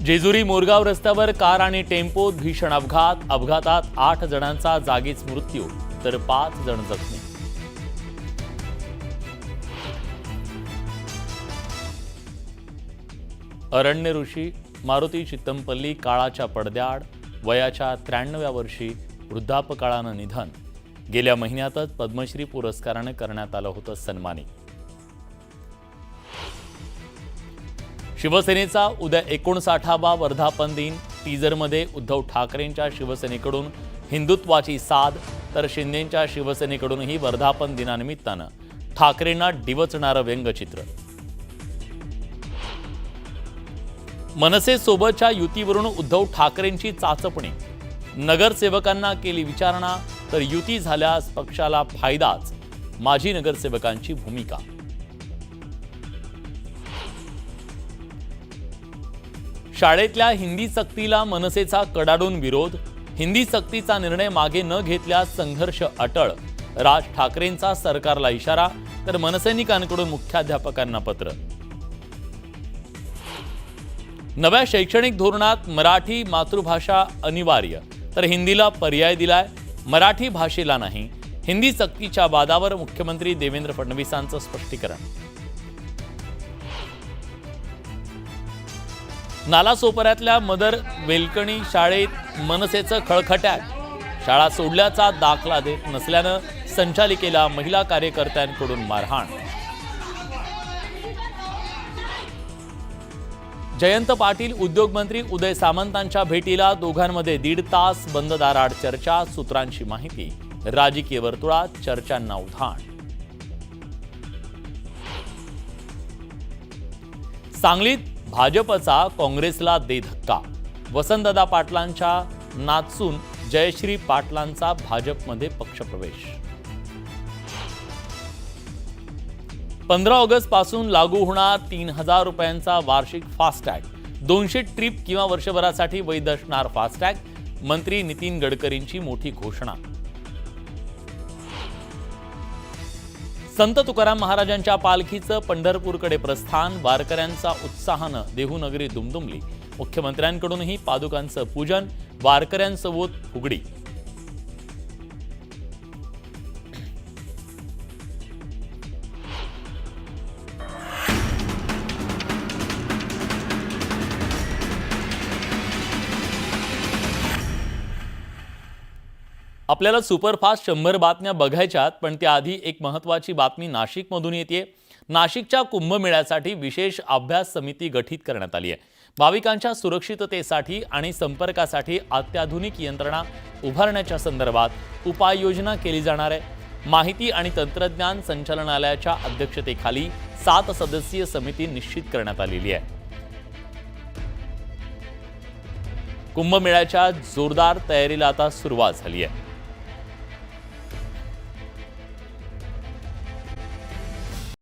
जेजुरी मोरगाव रस्त्यावर कार आणि टेम्पोत भीषण अपघातात 8 जणांचा जागीच मृत्यू तर 5 जण जखमी. अरण्य ऋषी मारुती चित्तमपल्ली काळाच्या पडद्याआड वयाच्या 93व्या वर्षी वृद्धापकाळानं निधन. गेल्या महिन्यातच पद्मश्री पुरस्काराने करण्यात आलं होतं सन्मानित. शिवसेनेचा उद्या 59वा वर्धापन दिन. टीजरमध्ये उद्धव ठाकरेंच्या शिवसेनेकडून हिंदुत्वाची साद तर शिंदेंच्या शिवसेनेकडूनही वर्धापन दिनानिमित्तानं ठाकरेंना डिवचणारं व्यंगचित्र. मनसेसोबतच्या युतीवरून उद्धव ठाकरेंची चाचपणी. नगरसेवकांना केली विचारणा तर युती झाल्यास पक्षाला फायदाच, माजी नगरसेवकांची भूमिका. शाळेतल्या हिंदी सक्तीला मनसेचा कडाडून विरोध. हिंदी सक्तीचा निर्णय मागे न घेतल्यास संघर्ष अटळ. राज ठाकरेंचा सरकारला इशारा तर मनसैनिकांकडून मुख्याध्यापकांना पत्र. नव्या शैक्षणिक धोरणात मराठी मातृभाषा अनिवार्य तर हिंदीला पर्याय दिलाय. मराठी भाषेला नाही. हिंदी सक्तीच्या वादावर मुख्यमंत्री देवेंद्र फडणवीसांचं स्पष्टीकरण. नालासोपाऱ्यातल्या मदर वेलकणी शाळेत मनसेचं खळखट्याक. शाळा सोडल्याचा दाखला देत नसल्यानं संचालिकेला महिला कार्यकर्त्यांकडून मारहाण. जयंत पाटील उद्योगमंत्री उदय सामंतांच्या भेटीला. दोघांमध्ये 1.5 तास बंद दाराआड चर्चा. सूत्रांची माहिती. राजकीय वर्तुळात चर्चांना उधाण. सांगलीत भाजपचा काँग्रेसला दे धक्का. वसंतदादा पाटलांच्या नाचून जयश्री पाटलांचा भाजपमध्ये पक्षप्रवेश. 15 ऑगस्ट पासून लागू होणार 3000 रुपयांचा वार्षिक फास्टॅग. 200 ट्रिप किंवा वर्षभरासाठी वैध असणार फास्टॅग. मंत्री नितीन गडकरींची मोठी घोषणा. संत तुकाराम महाराजांच्या पालखीचं पंढरपूरकडे प्रस्थान. वारकऱ्यांचा उत्साहानं देहूनगरी दुमदुमली. मुख्यमंत्र्यांकडूनही पादुकांचं पूजन. वारकऱ्यांसोबत फुगडी. आपल्याला सुपरफास्ट 100 बातम्या बघायच्यात, पण त्याआधी एक महत्त्वाची बातमी नाशिकमधून येते. नाशिकच्या कुंभमेळ्यासाठी विशेष अभ्यास समिती गठीत करण्यात आली आहे. भाविकांच्या सुरक्षिततेसाठी आणि संपर्कासाठी अत्याधुनिक यंत्रणा उभारण्याच्या संदर्भात उपाययोजना केली जाणार आहे. माहिती आणि तंत्रज्ञान संचालनालयाच्या अध्यक्षतेखाली 7 सदस्यीय समिती निश्चित करण्यात आलेली आहे. कुंभमेळ्याच्या जोरदार तयारीला आता सुरुवात झाली आहे.